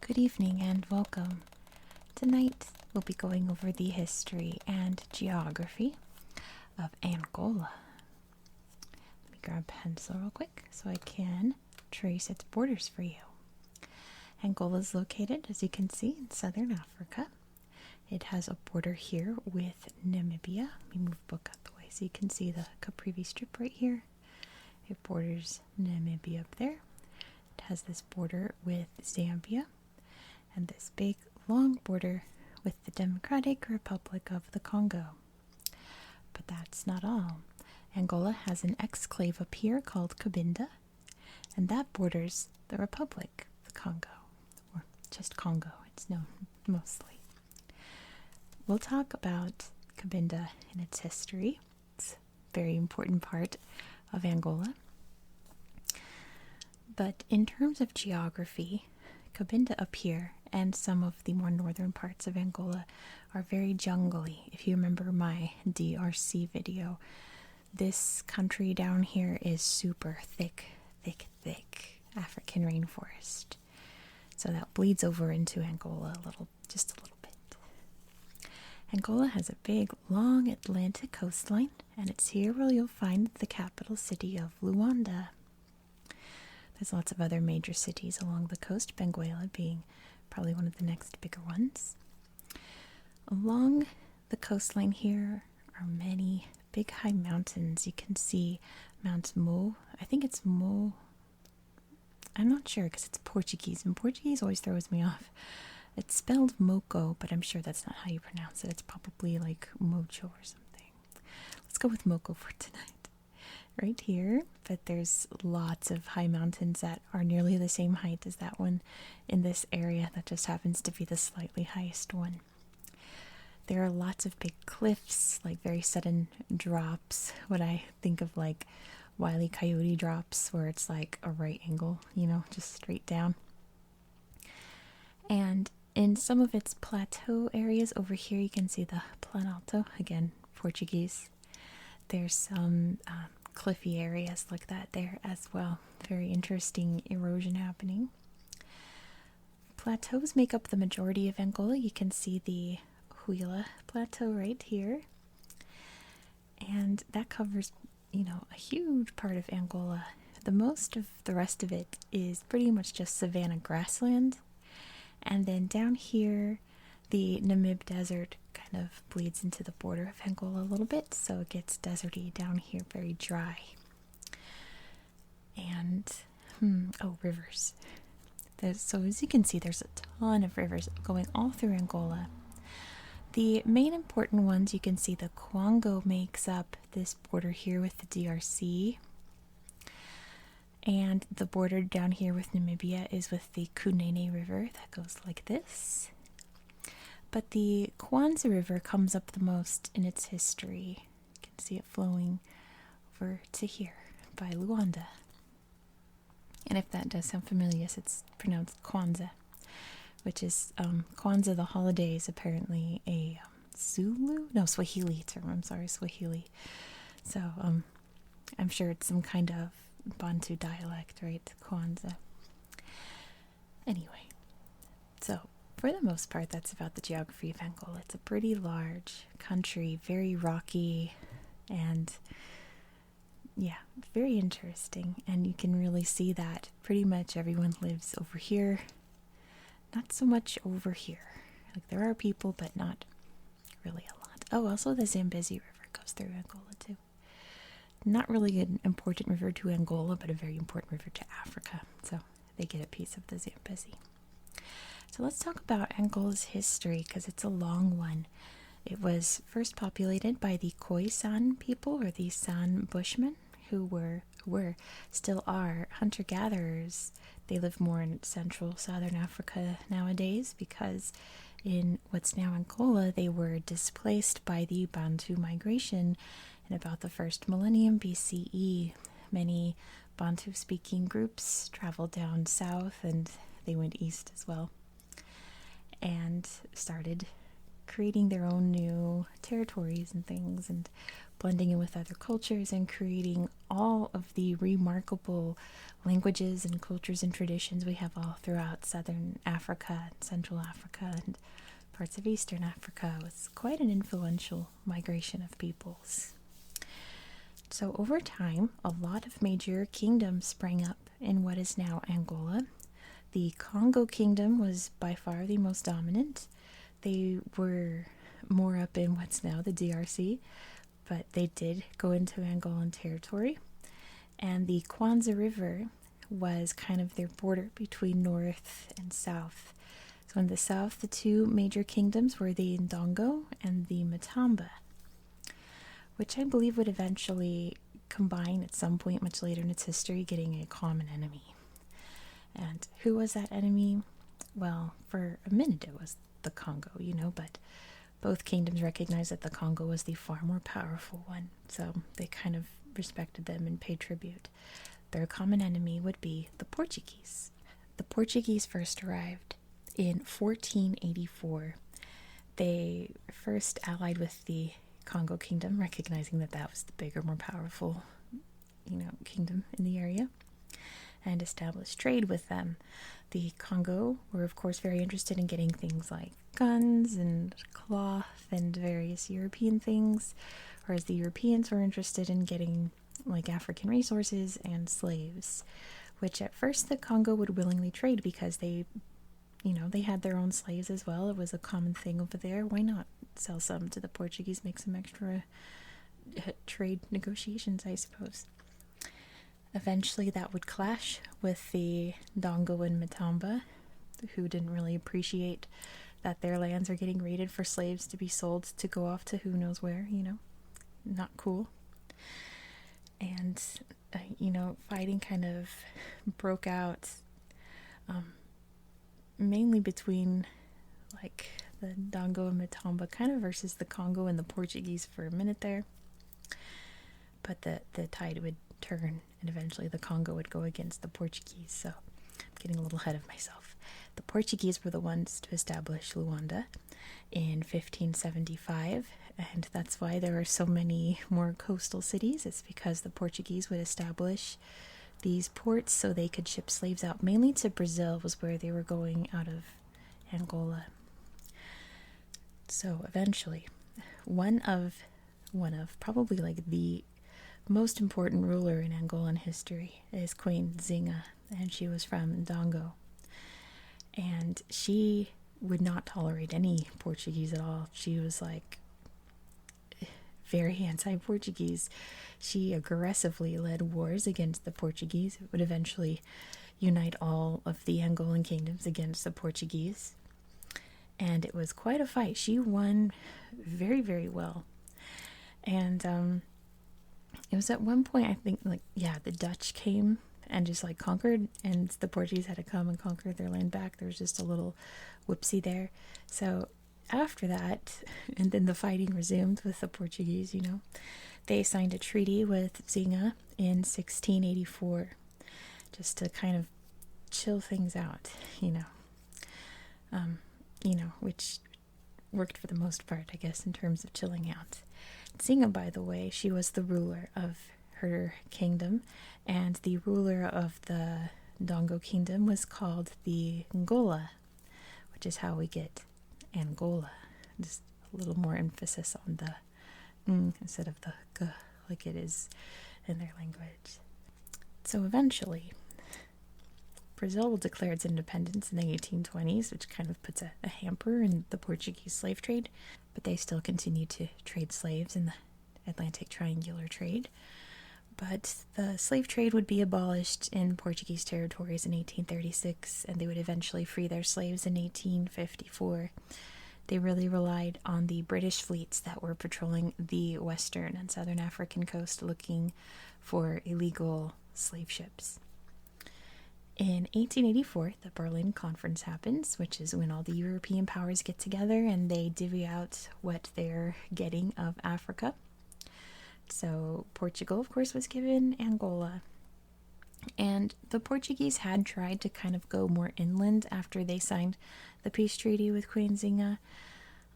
Good evening and welcome. Tonight we'll be going over the history and geography of Angola. Let me grab a pencil real quick so I can trace its borders for you. Angola is located, as you can see, in southern Africa. It has a border here with Namibia. Let me move the book out the way so you can see the Caprivi strip right here. It borders Namibia up there. It has this border with Zambia and this big long border with the Democratic Republic of the Congo. But that's not all. Angola has an exclave up here called Cabinda, and that borders the Republic of the Congo, or just Congo, it's known mostly. We'll talk about Cabinda and its history. It's a very important part of Angola. But in terms of geography, Cabinda up here and some of the more northern parts of Angola are very jungly. If you remember my DRC video, this country down here is super thick African rainforest. So that bleeds over into Angola just a little bit. Angola has a big, long Atlantic coastline, and it's here where you'll find the capital city of Luanda. There's lots of other major cities along the coast, Benguela being probably one of the next bigger ones. Along the coastline here are many big high mountains. You can see Mount Mo. I think it's Mo. I'm not sure because it's Portuguese, and Portuguese always throws me off. It's spelled Moco, but I'm sure that's not how you pronounce it. It's probably like Mocho or something. Let's go with Moco for tonight. Right here, but there's lots of high mountains that are nearly the same height as that one in this area. That just happens to be the slightly highest one. There are lots of big cliffs, like very sudden drops, what I think of like Wile E. Coyote drops, where it's like a right angle, just straight down. And in some of its plateau areas over here, you can see the Planalto, again, Portuguese. There's some cliffy areas like that there as well. Very interesting erosion happening. Plateaus make up the majority of Angola. You can see the Huila Plateau right here. And that covers, a huge part of Angola. The most of the rest of it is pretty much just savanna grassland. And then down here, the Namib Desert kind of bleeds into the border of Angola a little bit, so it gets deserty down here, very dry. And, rivers. So as you can see, there's a ton of rivers going all through Angola. The main important ones, you can see the Congo makes up this border here with the DRC. And the border down here with Namibia is with the Kunene River that goes like this. But the Kwanzaa River comes up the most in its history. You can see it flowing over to here by Luanda. And if that does sound familiar, it's pronounced Kwanzaa, which is Kwanzaa, the holiday, is apparently a Swahili term. I'm sorry, Swahili. So I'm sure it's some kind of Bantu dialect, right? Kwanzaa. Anyway, so for the most part, that's about the geography of Angola. It's a pretty large country, very rocky, and very interesting. And you can really see that pretty much everyone lives over here, not so much over here. Like there are people, but not really a lot. Oh, also the Zambezi River goes through Angola too. Not really an important river to Angola, but a very important river to Africa. So they get a piece of the Zambezi. So let's talk about Angola's history, because it's a long one. It was first populated by the Khoisan people, or the San Bushmen, who still are hunter-gatherers. They live more in central southern Africa nowadays, because in what's now Angola, they were displaced by the Bantu migration in about the first millennium BCE. Many Bantu-speaking groups traveled down south, and they went east as well, and started creating their own new territories and things, and blending in with other cultures and creating all of the remarkable languages and cultures and traditions we have all throughout southern Africa and Central Africa and parts of Eastern Africa. It was quite an influential migration of peoples. So over time, a lot of major kingdoms sprang up in what is now Angola. The Congo kingdom was by far the most dominant. They were more up in what's now the DRC, but they did go into Angolan territory. And the Kwanzaa River was kind of their border between north and south. So in the south, the two major kingdoms were the Ndongo and the Matamba, which I believe would eventually combine at some point much later in its history, getting a common enemy. And who was that enemy? Well, for a minute it was the Congo, but both kingdoms recognized that the Congo was the far more powerful one, so they kind of respected them and paid tribute. Their common enemy would be the Portuguese. The Portuguese first arrived in 1484. They first allied with the Congo kingdom, recognizing that that was the bigger, more powerful, kingdom in the area, and established trade with them. The Congo were, of course, very interested in getting things like guns and cloth and various European things, whereas the Europeans were interested in getting like African resources and slaves, which at first the Congo would willingly trade because they had their own slaves as well. It was a common thing over there. Why not sell some to the Portuguese, make some extra trade negotiations, I suppose. Eventually that would clash with the Ndongo and Matamba, who didn't really appreciate that their lands are getting raided for slaves to be sold to go off to who knows where, not cool. And, fighting kind of broke out mainly between like the Ndongo and Matamba kind of versus the Congo and the Portuguese for a minute there. But the tide would turn and eventually the Congo would go against the Portuguese. So I'm getting a little ahead of myself. The Portuguese were the ones to establish Luanda in 1575, and that's why there are so many more coastal cities. It's because the Portuguese would establish these ports so they could ship slaves out, mainly to Brazil was where they were going out of Angola. So eventually, one of probably like the most important ruler in Angolan history is Queen Zinga, and she was from Ndongo. And she would not tolerate any Portuguese at all. She was like very anti-Portuguese. She aggressively led wars against the Portuguese. It would eventually unite all of the Angolan kingdoms against the Portuguese. And it was quite a fight. She won very, very well. And it was at one point, I think, the Dutch came and just conquered, and the Portuguese had to come and conquer their land back. There was just a little whoopsie there. So after that, and then the fighting resumed with the Portuguese, they signed a treaty with Zinga in 1684 just to kind of chill things out, which worked for the most part, I guess, in terms of chilling out. Zinga, by the way, she was the ruler of her kingdom, and the ruler of the Ndongo kingdom was called the Ngola, which is how we get Angola. Just a little more emphasis on the instead of the g, like it is in their language. So eventually, Brazil will declare its independence in the 1820s, which kind of puts a hamper in the Portuguese slave trade, but they still continue to trade slaves in the Atlantic Triangular Trade. But the slave trade would be abolished in Portuguese territories in 1836, and they would eventually free their slaves in 1854. They really relied on the British fleets that were patrolling the western and southern African coast looking for illegal slave ships. In 1884, the Berlin Conference happens, which is when all the European powers get together and they divvy out what they're getting of Africa. So Portugal, of course, was given Angola. And the Portuguese had tried to kind of go more inland after they signed the peace treaty with Queen Zinga,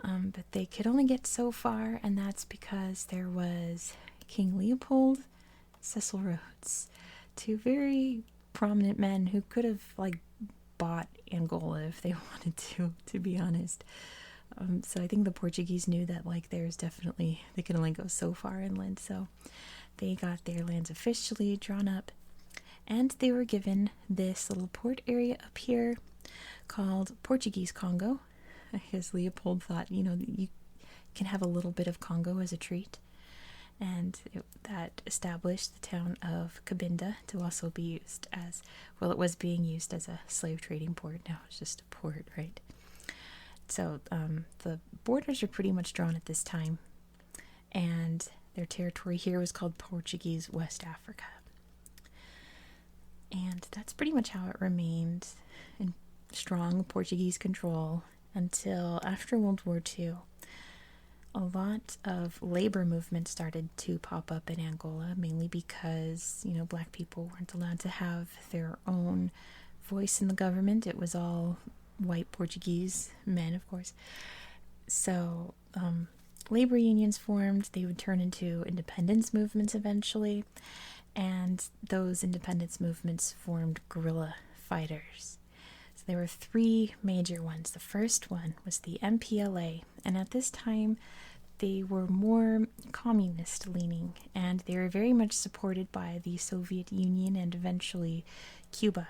but they could only get so far, and that's because there was King Leopold Cecil Rhodes, two very prominent men who could have like bought Angola if they wanted to be honest. So I think the Portuguese knew that like there's definitely they could only go so far inland, so they got their lands officially drawn up, and they were given this little port area up here called Portuguese Congo. Because Leopold thought, you can have a little bit of Congo as a treat. And that established the town of Cabinda to also be used as, well, it was being used as a slave trading port. Now it's just a port, right? So the borders are pretty much drawn at this time. And their territory here was called Portuguese West Africa. And that's pretty much how it remained in strong Portuguese control until after World War II. A lot of labor movements started to pop up in Angola, mainly because, black people weren't allowed to have their own voice in the government. It was all white Portuguese men, of course. So labor unions formed. They would turn into independence movements eventually. And those independence movements formed guerrilla fighters. So there were three major ones. The first one was the MPLA, and at this time they were more communist leaning, and they were very much supported by the Soviet Union and eventually Cuba.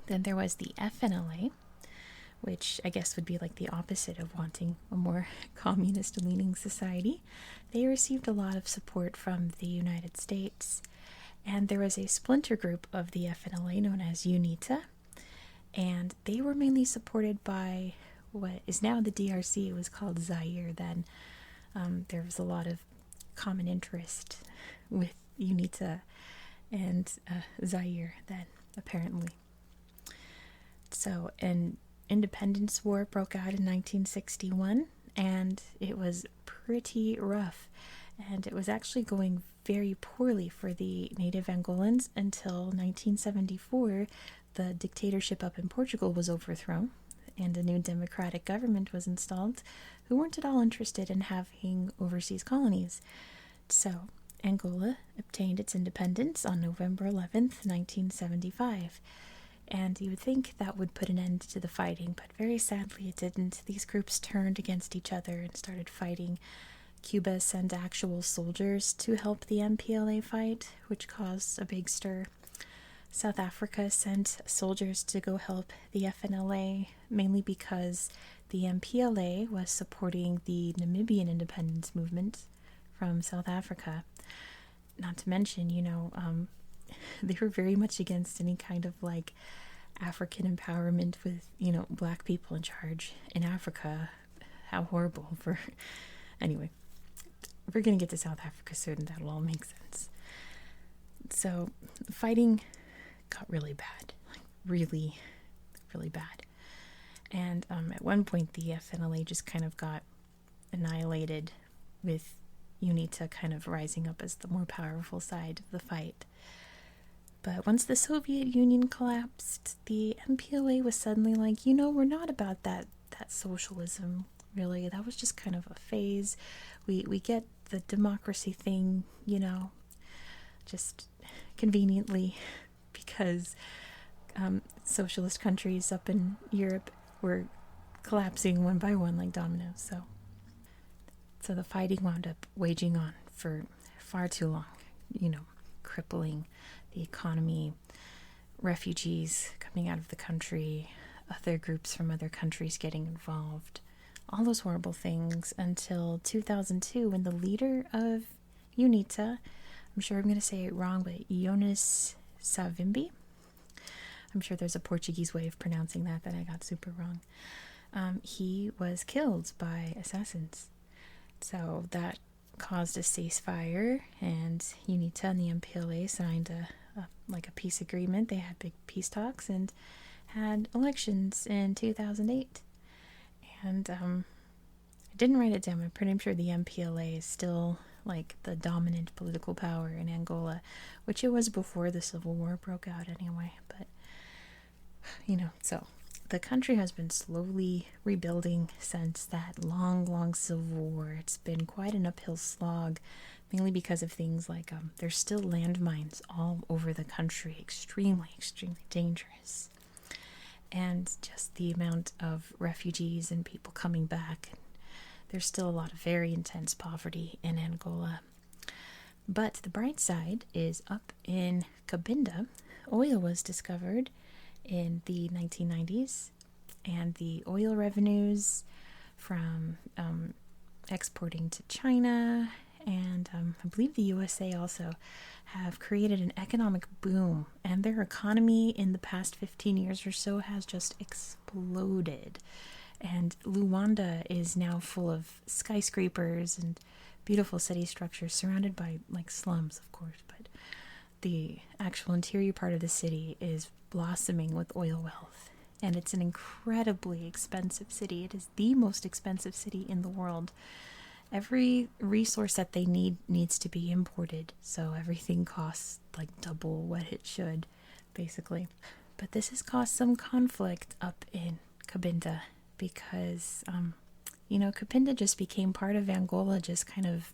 Then there was the FNLA, which I guess would be like the opposite of wanting a more communist leaning society. They received a lot of support from the United States, and there was a splinter group of the FNLA known as UNITA, and they were mainly supported by what is now the DRC. It was called Zaire then. There was a lot of common interest with UNITA and Zaire then, apparently. So an independence war broke out in 1961, and it was pretty rough. And it was actually going very poorly for the native Angolans until 1974. The dictatorship up in Portugal was overthrown, and a new democratic government was installed who weren't at all interested in having overseas colonies. So Angola obtained its independence on November 11th, 1975. And you would think that would put an end to the fighting, but very sadly it didn't. These groups turned against each other and started fighting. Cuba sent actual soldiers to help the MPLA fight, which caused a big stir. South Africa sent soldiers to go help the FNLA, mainly because the MPLA was supporting the Namibian independence movement from South Africa. Not to mention, they were very much against any kind of like African empowerment with, black people in charge in Africa. How horrible for... Anyway, we're going to get to South Africa soon. That'll all make sense. So fighting got really bad, like really, really bad. And at one point, the FNLA just kind of got annihilated, with UNITA kind of rising up as the more powerful side of the fight. But once the Soviet Union collapsed, the MPLA was suddenly like, we're not about that socialism, really. That was just kind of a phase. We get the democracy thing, just conveniently, because socialist countries up in Europe were collapsing one by one like dominoes. So the fighting wound up waging on for far too long, crippling the economy, refugees coming out of the country, other groups from other countries getting involved, all those horrible things, until 2002, when the leader of UNITA, I'm sure I'm going to say it wrong, but Jonas Savimbi, I'm sure there's a Portuguese way of pronouncing that I got super wrong. He was killed by assassins. So that caused a ceasefire, and UNITA and the MPLA signed a peace agreement. They had big peace talks and had elections in 2008. And I didn't write it down, but I'm pretty sure the MPLA is still like the dominant political power in Angola, which it was before the Civil War broke out anyway. But so the country has been slowly rebuilding since that long, long Civil War. It's been quite an uphill slog mainly because of things like there's still landmines all over the country, extremely, extremely dangerous. And just the amount of refugees and people coming back. There's still a lot of very intense poverty in Angola. But the bright side is up in Cabinda, oil was discovered in the 1990s, and the oil revenues from exporting to China and I believe the USA also have created an economic boom, and their economy in the past 15 years or so has just exploded. And Luanda is now full of skyscrapers and beautiful city structures surrounded by like slums, of course, but the actual interior part of the city is blossoming with oil wealth. And it's an incredibly expensive city. It is the most expensive city in the world. Every resource that they need needs to be imported, so everything costs like double what it should, basically. But this has caused some conflict up in Cabinda because, Cabinda just became part of Angola just kind of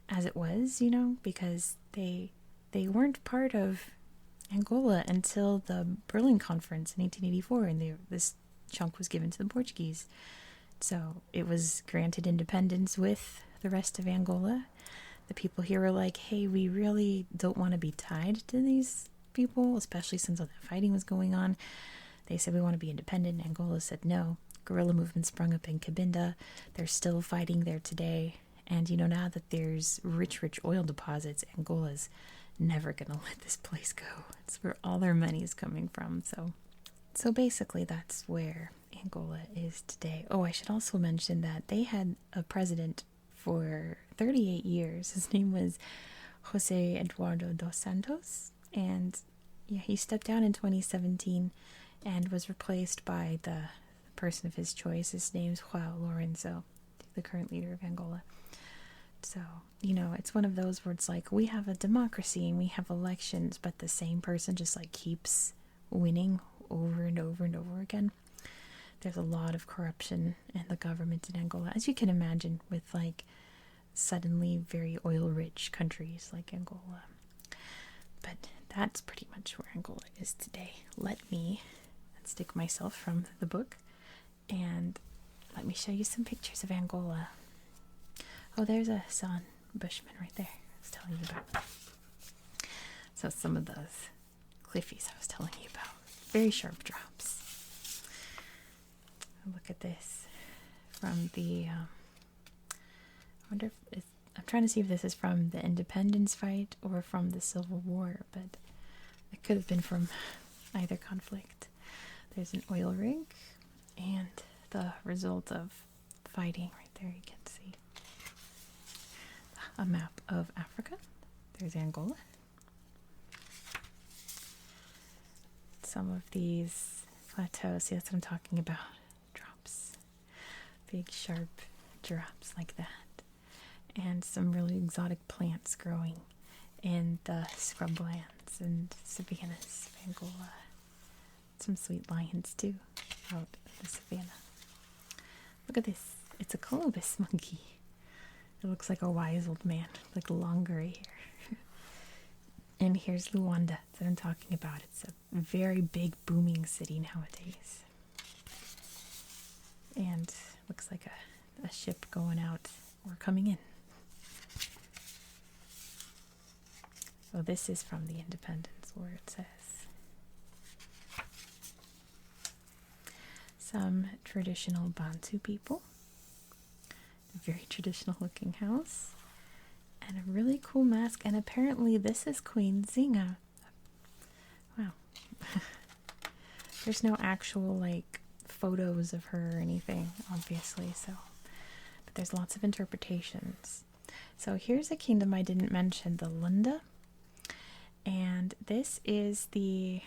as it was, because they weren't part of Angola until the Berlin Conference in 1884, and this chunk was given to the Portuguese. So it was granted independence with the rest of Angola. The people here were like, hey, we really don't want to be tied to these people, especially since all that fighting was going on. They said, we want to be independent. Angola said no. Guerrilla movement sprung up in Cabinda. They're still fighting there today. And now that there's rich, rich oil deposits, Angola's never going to let this place go. It's where all their money is coming from. So basically that's where Angola is today. Oh, I should also mention that they had a president for 38 years. His name was Jose Eduardo dos Santos, and he stepped down in 2017 and was replaced by the person of his choice. His name's João Lourenço, the current leader of Angola. So, it's one of those where it's like, we have a democracy and we have elections, but the same person just like keeps winning over and over and over again. There's a lot of corruption in the government in Angola, as you can imagine, with like suddenly very oil-rich countries like Angola. But that's pretty much where Angola is today. Let me unstick myself from the book and let me show you some pictures of Angola. Oh, there's a San Bushman right there I was telling you about. So some of those cliffies I was telling you about. Very sharp drops. Look at this from the, I'm trying to see if this is from the independence fight or from the Civil War, but it could have been from either conflict. There's an oil rig and the result of fighting right there. You can see a map of Africa. There's Angola. Some of these plateaus, see, that's what I'm talking about. Big sharp drops like that, and some really exotic plants growing in the scrublands and savannas of Angola. Some sweet lions too out in the savannah. Look at this, it's a colobus monkey. It looks like a wise old man, like long gray hair. And here's Luanda that I'm talking about. It's a very big booming city nowadays. And looks like a ship going out or coming in. So this is from the Independence, where it says some traditional Bantu people, a very traditional looking house, and a really cool mask. And apparently this is Queen Zinga. Wow. There's no actual like photos of her or anything, obviously, but there's lots of interpretations. So here's a kingdom I didn't mention, the Lunda, and this is the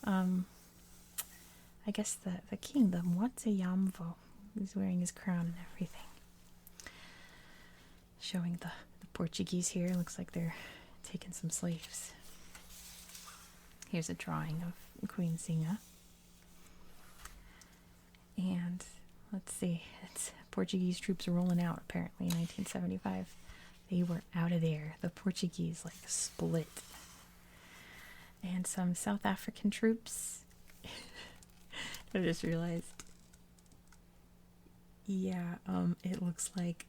I guess the king, the Mwatse-Yamvo. He's wearing his crown and everything, showing the Portuguese here. Looks like they're taking some slaves. Here's a drawing of Queen Zinga. And let's see, it's Portuguese troops rolling out apparently in 1975. They were out of there. The Portuguese like split. And some South African troops. I just realized. Yeah, it looks like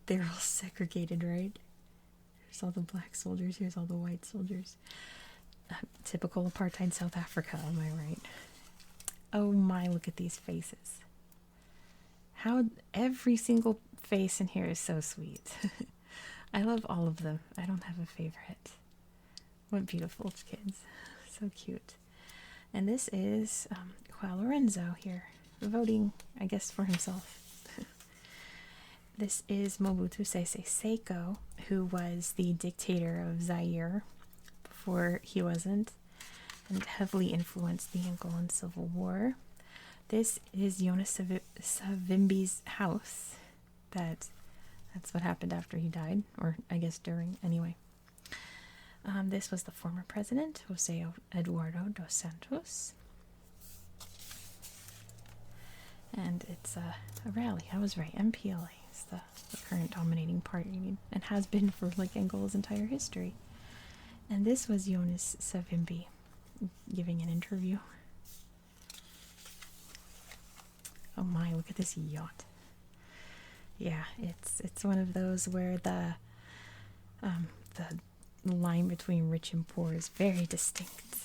they're all segregated, right? Here's all the black soldiers, here's all the white soldiers. Typical apartheid South Africa, am I right? Oh my, look at these faces. How every single face in here is so sweet. I love all of them. I don't have a favorite. What beautiful kids. So cute. And this is João Lorenzo here, voting, I guess, for himself. This is Mobutu Sese Seko, who was the dictator of Zaire before he wasn't, and heavily influenced the Angolan Civil War. This is Jonas Savimbi's house. That's what happened after he died, or I guess during, anyway. This was the former president, Jose Eduardo dos Santos. And it's a rally. I was right. MPLA is the current dominating party and has been for like Angola's entire history. And this was Jonas Savimbi giving an interview. Oh my, look at this yacht. Yeah, it's one of those where the line between rich and poor is very distinct.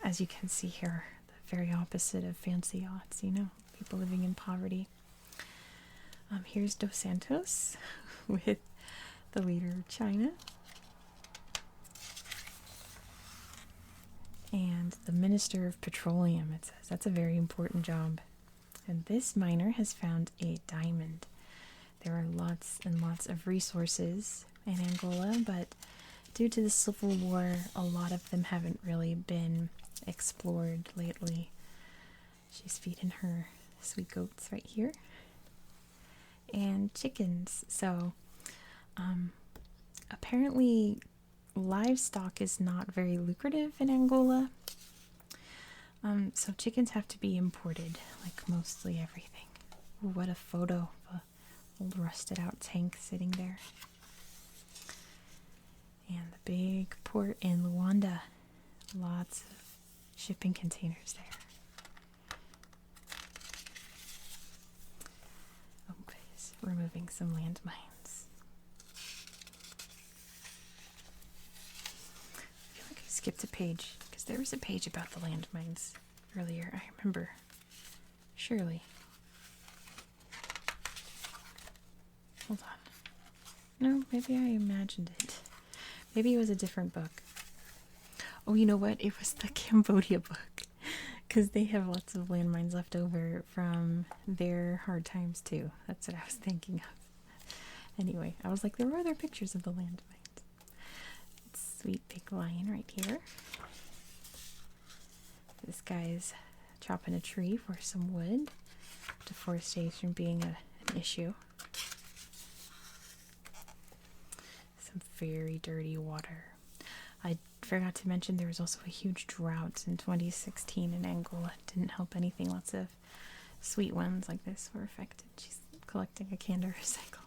As you can see here, the very opposite of fancy yachts, you know, people living in poverty. Here's Dos Santos with the leader of China. And the Minister of Petroleum, it says. That's a very important job. And this miner has found a diamond. There are lots and lots of resources in Angola, but due to the Civil War, a lot of them haven't really been explored lately. She's feeding her sweet goats right here. And chickens. So, apparently livestock is not very lucrative in Angola. So chickens have to be imported, like mostly everything. Ooh, what a photo of a old rusted out tank sitting there. And the big port in Luanda. Lots of shipping containers there. Okay, so removing some landmines. I feel like I skipped a page, because there was a page about the landmines earlier, I remember. Surely. Hold on. No, maybe I imagined it. Maybe it was a different book. Oh, you know what? It was the Cambodia book. Because they have lots of landmines left over from their hard times, too. That's what I was thinking of. Anyway, I was like, there were other pictures of the landmines. Sweet big lion right here. This guy's chopping a tree for some wood. Deforestation being an issue. Some very dirty water. I forgot to mention there was also a huge drought in 2016 in Angola. It didn't help anything. Lots of sweet ones like this were affected. She's collecting a can to recycle.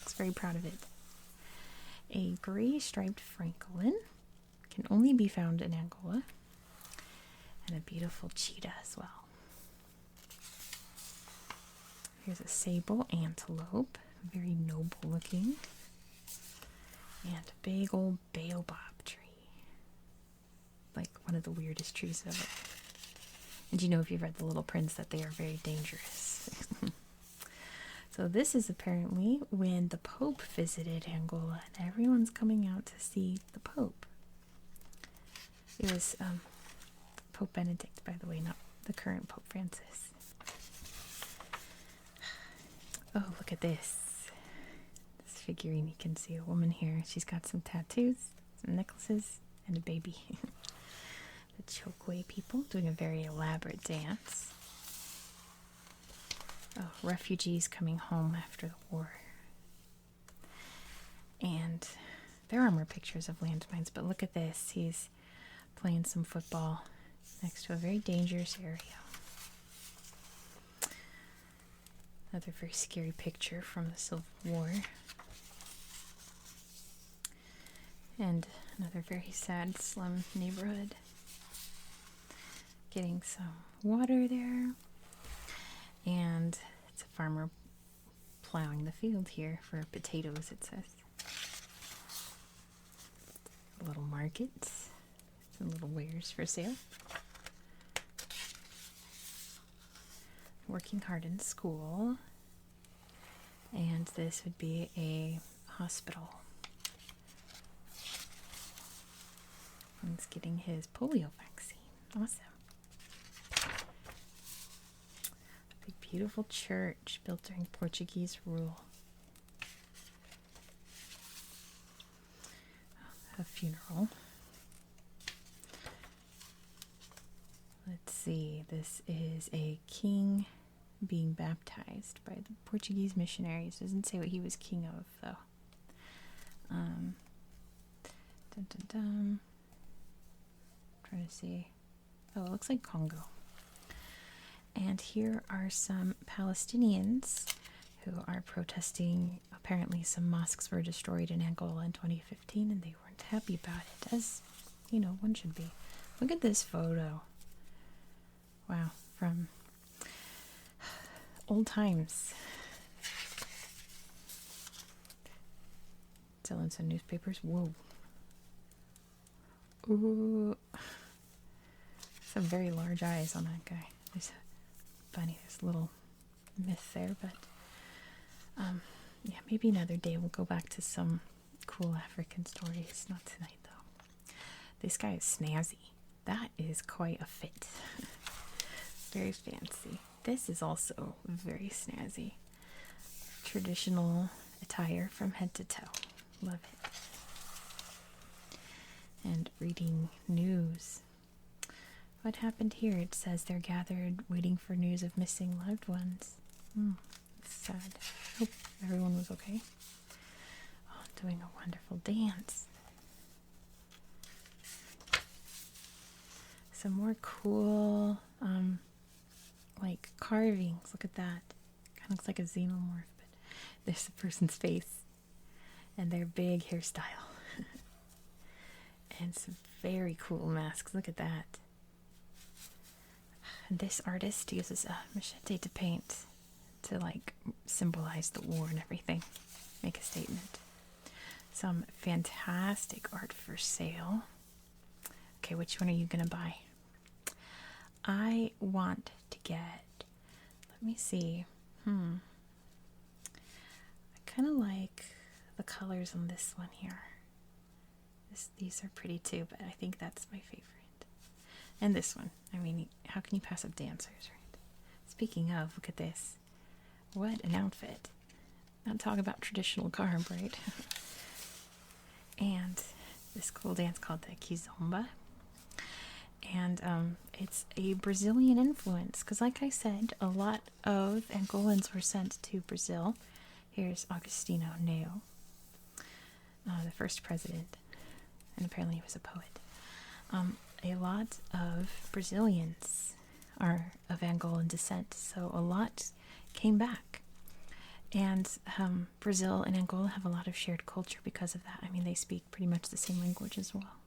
Looks very proud of it. A gray striped francolin can only be found in Angola. And a beautiful cheetah as well. Here's a sable antelope. Very noble looking. And a big old baobab tree. Like one of the weirdest trees ever. And you know, if you've read The Little Prince, that they are very dangerous. So this is apparently when the Pope visited Angola, and everyone's coming out to see the Pope. It was Pope Benedict, by the way, not the current Pope Francis. Oh, look at this. This figurine, you can see a woman here. She's got some tattoos, some necklaces, and a baby. The Chokwe people doing a very elaborate dance. Oh, refugees coming home after the war. And there are more pictures of landmines, but look at this. He's playing some football next to a very dangerous area. Another very scary picture from the Civil War. And another very sad slum neighborhood. Getting some water there. And it's a farmer plowing the field here for potatoes, it says. A little market. Some little wares for sale. Working hard in school. And this would be a hospital. He's getting his polio vaccine. Awesome. A big, beautiful church built during Portuguese rule. A funeral. Let's see. This is a king being baptized by the Portuguese missionaries. Doesn't say what he was king of, though. Dun, dun, dun. Trying to see. Oh, it looks like Congo. And here are some Palestinians who are protesting. Apparently some mosques were destroyed in Angola in 2015 and they weren't happy about it, as, you know, one should be. Look at this photo. Wow, from old times. Selling some newspapers. Whoa. Ooh. Some very large eyes on that guy. There's funny, there's a little myth there, but yeah, maybe another day we'll go back to some cool African stories. Not tonight though. This guy is snazzy. That is quite a fit. Very fancy. This is also very snazzy. Traditional attire from head to toe. Love it. And reading news. What happened here? It says they're gathered waiting for news of missing loved ones. It's sad. Hope everyone was okay. Oh, doing a wonderful dance. Some more cool, like carvings. Look at that. Kind of looks like a xenomorph, but there's the person's face and their big hairstyle. And some very cool masks. Look at that. This artist uses a machete to paint to like symbolize the war and everything. Make a statement. Some fantastic art for sale. Okay, which one are you gonna buy? I want to get, let me see. I kind of like the colors on this one here. These are pretty too, but I think that's my favorite. And this one. I mean, how can you pass up dancers, right? Speaking of, look at this. What an outfit. Not talk about traditional garb, right? And this cool dance called the Kizomba. And it's a Brazilian influence, because like I said, a lot of Angolans were sent to Brazil. Here's Agostinho Neo, the first president, and apparently he was a poet. A lot of Brazilians are of Angolan descent, so a lot came back. And Brazil and Angola have a lot of shared culture because of that. I mean, they speak pretty much the same language as well.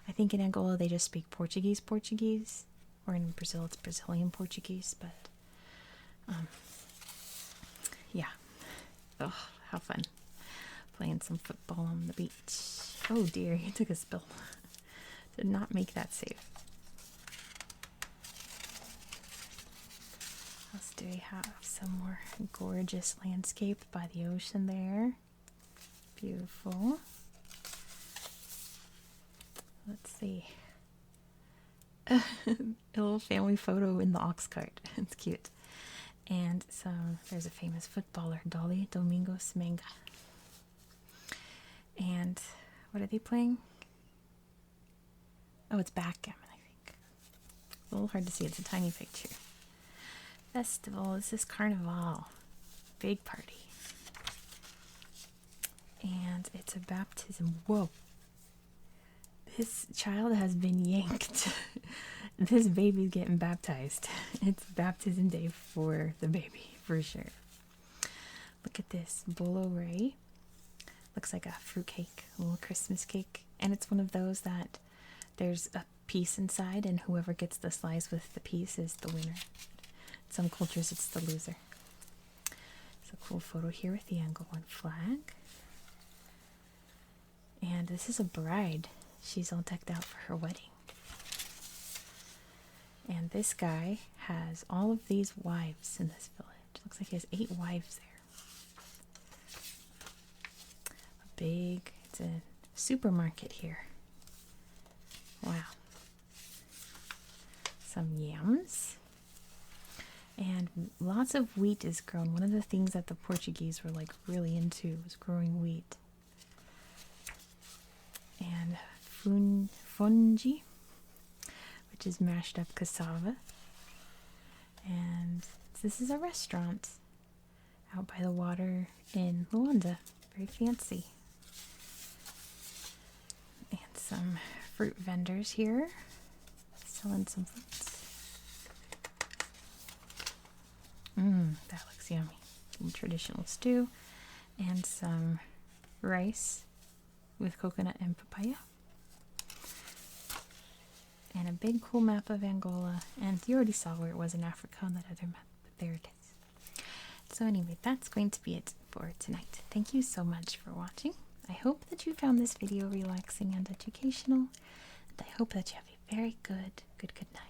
I think in Angola they just speak Portuguese, or in Brazil it's Brazilian Portuguese, but yeah. Oh, how fun. Playing some football on the beach. Oh dear, he took a spill. Did not make that safe. What else do we have? Some more gorgeous landscape by the ocean there. Beautiful. Let's see. A little family photo in the ox cart. It's cute. And there's a famous footballer, Dolly Domingos Menga. And what are they playing? Oh, it's backgammon, I think. A little hard to see. It's a tiny picture. Festival. This is Carnival. Big party. And it's a baptism. Whoa. This child has been yanked. This baby's getting baptized. It's baptism day for the baby, for sure. Look at this. Bolo Ray. Looks like a fruit cake, a little Christmas cake. And it's one of those that there's a piece inside, and whoever gets the slice with the piece is the winner. In some cultures, it's the loser. It's a cool photo here with the Angolan flag. And this is a bride. She's all decked out for her wedding. And this guy has all of these wives in this village. Looks like he has 8 wives there. It's a supermarket here. Wow. Some yams. And lots of wheat is grown. One of the things that the Portuguese were like really into was growing wheat. And fungi, which is mashed up cassava. And this is a restaurant out by the water in Luanda. Very fancy. And some fruit vendors here selling some fruits. That looks yummy. Some traditional stew and some rice with coconut and papaya. And a big cool map of Angola. And you already saw where it was in Africa on that other map, but there it is. So anyway, that's going to be it for tonight. Thank you so much for watching. I hope that you found this video relaxing and educational. And I hope that you have a very good night.